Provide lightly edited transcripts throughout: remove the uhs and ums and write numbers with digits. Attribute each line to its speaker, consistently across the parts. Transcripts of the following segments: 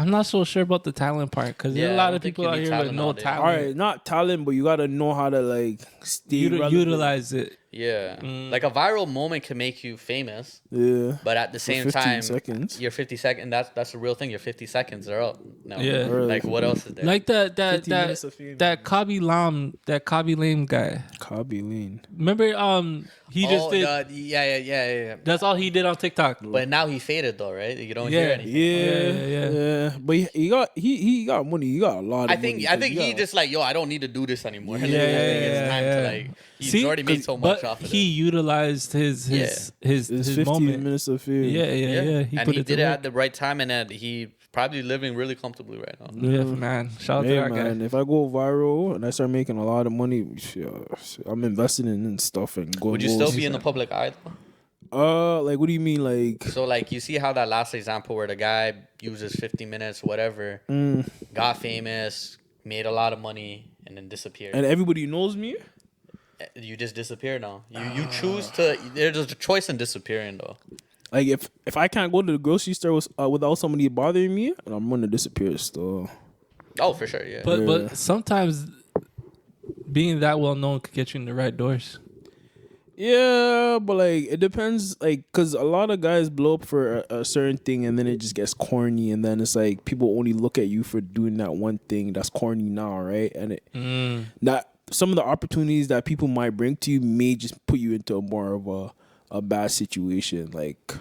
Speaker 1: I'm not so sure about the talent part because there's a lot of people out here with no talent.
Speaker 2: All right, not talent, but you gotta know how to like stay relevant.
Speaker 1: Utilize it.
Speaker 3: Yeah, like a viral moment can make you famous.
Speaker 2: Yeah,
Speaker 3: but at the same
Speaker 2: 15
Speaker 3: time,
Speaker 2: seconds.
Speaker 3: Your 50 seconds. That's the real thing. Your 50 seconds are up. No,
Speaker 1: Yeah.
Speaker 3: like what else is there?
Speaker 1: Like that Kabi Lame guy.
Speaker 2: Kabi Lane.
Speaker 1: Remember? He just did.
Speaker 3: Yeah.
Speaker 1: That's all he did on TikTok.
Speaker 3: But now he faded though, right? You don't hear anything.
Speaker 2: Yeah. But he got money. He got a lot of money.
Speaker 3: I think he just like, yo, I don't need to do this anymore.
Speaker 1: Yeah,
Speaker 3: I think it's time to like. He's already made so much off of it.
Speaker 1: He utilized his
Speaker 2: 15
Speaker 1: moment.
Speaker 2: minutes of fame.
Speaker 1: Yeah.
Speaker 3: He did it at the right time, and he probably living really comfortably right now.
Speaker 1: Yeah, man. Shout out to that guy.
Speaker 2: If I go viral and I start making a lot of money, I'm investing in stuff and going.
Speaker 3: Would you still be in the public eye though?
Speaker 2: Like what do you mean, like?
Speaker 3: So like you see how that last example where the guy uses 50 minutes, whatever, got famous, made a lot of money, and then disappeared.
Speaker 2: And everybody knows me.
Speaker 3: You just disappear now. You choose to. There's a choice in disappearing though.
Speaker 2: Like if I can't go to the grocery store without somebody bothering me, I'm gonna disappear still.
Speaker 3: Oh, for sure, yeah.
Speaker 1: But sometimes being that well known could get you in the right doors.
Speaker 2: Yeah, but like it depends, like, cause a lot of guys blow up for a certain thing and then it just gets corny, and then it's like people only look at you for doing that one thing that's corny now, right? And that some of the opportunities that people might bring to you may just put you into more of a bad situation. Like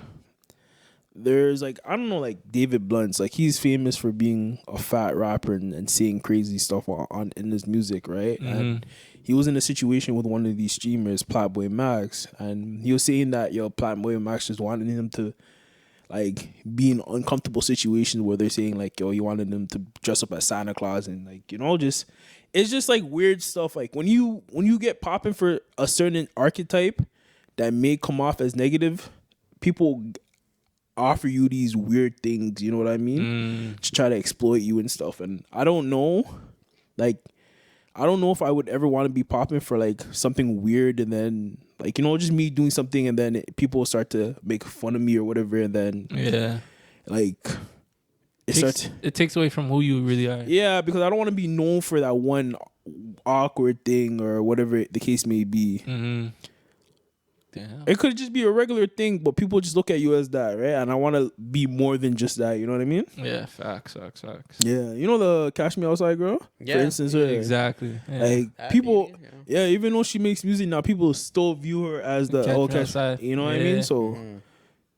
Speaker 2: there's like, I don't know, like David Blunt's, like he's famous for being a fat rapper and saying crazy stuff on in his music, right? And he was in a situation with one of these streamers, Platboy Max, and he was saying that Platboy Max just wanted him to like be in uncomfortable situations where they're saying like, he wanted them to dress up as Santa Claus and like, just it's just like weird stuff. Like when you get popping for a certain archetype that may come off as negative, people offer you these weird things, you know what I mean? To try to exploit you and stuff. And I don't know if I would ever want to be popping for like something weird and then like, just me doing something and then people start to make fun of me or whatever, and then like
Speaker 1: it takes away from who you really are.
Speaker 2: Yeah, because I don't want to be known for that one awkward thing or whatever the case may be. Damn. It could just be a regular thing, but people just look at you as that, right? And I want to be more than just that. You know what I mean?
Speaker 1: Yeah, facts.
Speaker 2: Yeah, the Cash Me Outside girl?
Speaker 3: Yeah.
Speaker 2: For instance,
Speaker 1: exactly. Yeah.
Speaker 2: Like, people, even though she makes music now, people still view her as the Cash, you know what I mean? So,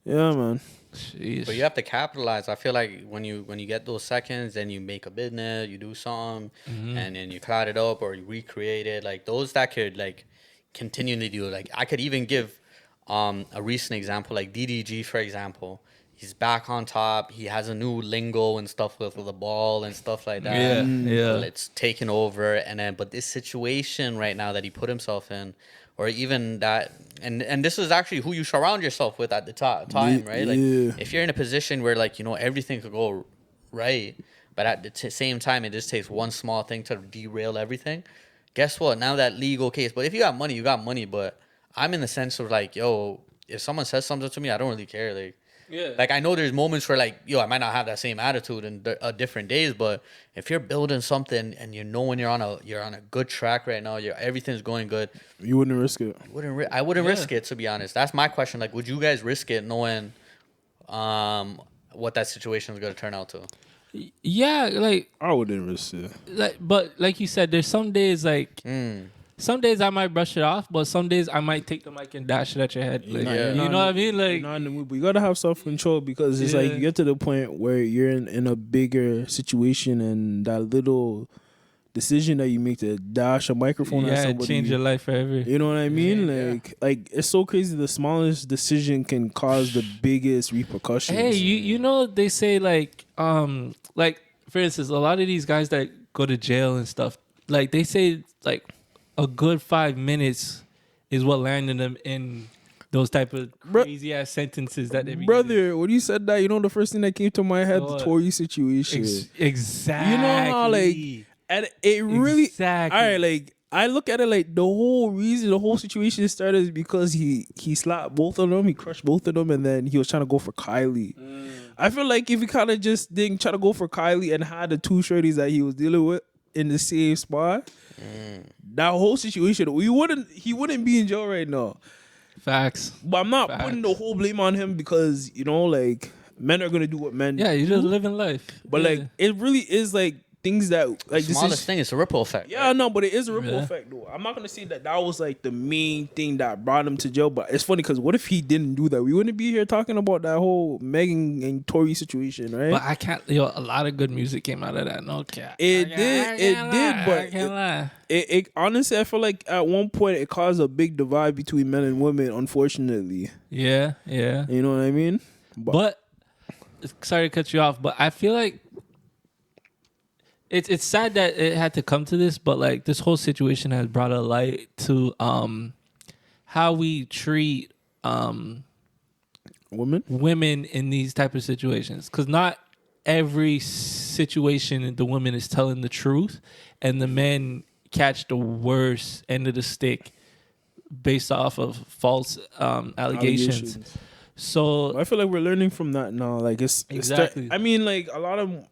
Speaker 2: yeah, man.
Speaker 1: Jeez.
Speaker 3: But you have to capitalize. I feel like when you get those seconds, then you make a business, you do something, and then you cloud it up or you recreate it. Like those that could like continually do. Like I could even give a recent example, like DDG for example. He's back on top. He has a new lingo and stuff with the ball and stuff like that.
Speaker 1: Yeah.
Speaker 3: It's taken over, and then but this situation right now that he put himself in, or even that, and this is actually who you surround yourself with at the time, right? Like if you're in a position where like everything could go right, but at the same time it just takes one small thing to derail everything. Guess what? Now that legal case, but if you got money, you got money. But I'm in the sense of like, if someone says something to me, I don't really care. Like I know there's moments where like, I might not have that same attitude in different days, but if you're building something and when you're on a good track right now, everything's going good,
Speaker 2: you wouldn't risk it.
Speaker 3: I wouldn't risk it, to be honest. That's my question. Like, would you guys risk it knowing what that situation is going to turn out to?
Speaker 1: Yeah, like
Speaker 2: I wouldn't risk it.
Speaker 1: But like you said, there's some days like. Some days I might brush it off, but some days I might take the mic and dash it at your head. Like, you know what I mean? Like,
Speaker 2: you're not in the mood, but you gotta have self-control because it's like you get to the point where you're in a bigger situation, and that little decision that you make to dash a microphone at somebody,
Speaker 1: change your life forever. You
Speaker 2: know what I mean? Like it's so crazy. The smallest decision can cause the biggest repercussions.
Speaker 1: Hey, they say like for instance, a lot of these guys that go to jail and stuff, like they say like a good 5 minutes is what landed them in those type of crazy ass sentences that they be
Speaker 2: Brother, when you said that, the first thing that came to my head, the Tory situation.
Speaker 1: Exactly.
Speaker 2: You know how like, and it really, all right, like I look at it like the whole situation started is because he slapped both of them, he crushed both of them, and then he was trying to go for Kylie. I feel like if he kind of just didn't try to go for Kylie and had the two shorties that he was dealing with in the same spot, that whole situation, he wouldn't be in jail right now.
Speaker 1: Facts.
Speaker 2: But I'm not putting the whole blame on him because, you know, like, men are gonna do what men
Speaker 1: Yeah, you're
Speaker 2: do.
Speaker 1: just living life.
Speaker 2: But like, it really is like things that like
Speaker 3: The smallest thing is a ripple effect.
Speaker 2: Yeah,
Speaker 3: right?
Speaker 2: no, but it is a ripple effect though. I'm not gonna say that was like the main thing that brought him to jail. But it's funny because what if he didn't do that? We wouldn't be here talking about that whole Megan and Tory situation, right?
Speaker 1: But I can't. A lot of good music came out of that. No cap.
Speaker 2: It did, but
Speaker 1: I can't lie.
Speaker 2: It honestly, I feel like at one point it caused a big divide between men and women. Unfortunately,
Speaker 1: Yeah.
Speaker 2: you know what I mean.
Speaker 1: But sorry to cut you off, but I feel like it's sad that it had to come to this, but like this whole situation has brought a light to how we treat women in these type of situations, because not every situation the woman is telling the truth, and the men catch the worst end of the stick based off of false allegations. So
Speaker 2: I feel like we're learning from that now. Like
Speaker 1: exactly.
Speaker 2: I mean, like a lot of.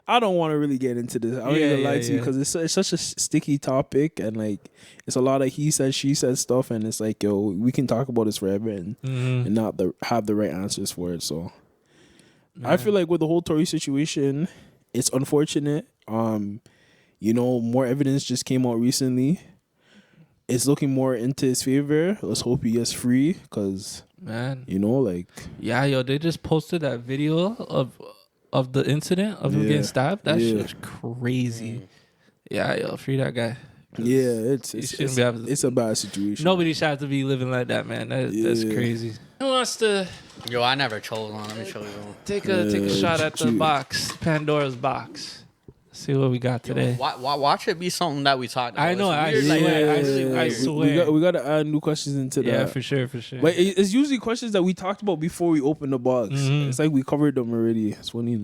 Speaker 2: I don't want to really get into this. I don't even lie to you because it's such a sticky topic, and like it's a lot of he said, she said stuff, and it's like, yo, we can talk about this forever and not have the right answers for it. So I feel like with the whole Tory situation, it's unfortunate. You know, more evidence just came out recently. It's looking more into his favor. Let's hope he gets free, because you know, like
Speaker 1: they just posted that video of the incident of him getting stabbed. That shit's crazy. Free that guy.
Speaker 2: It's a bad situation.
Speaker 1: Nobody should have to be living like that, man. That's crazy. Who wants to?
Speaker 3: Yo, I never chose one. Let me show you.
Speaker 1: Take a shot at the box, Pandora's box. See what we got today.
Speaker 3: Watch it be something that we talked about.
Speaker 1: I know. I swear.
Speaker 2: We got to add new questions into that.
Speaker 1: Yeah, for sure.
Speaker 2: But it's usually questions that we talked about before we opened the box. It's like we covered them already. It's funny, you know.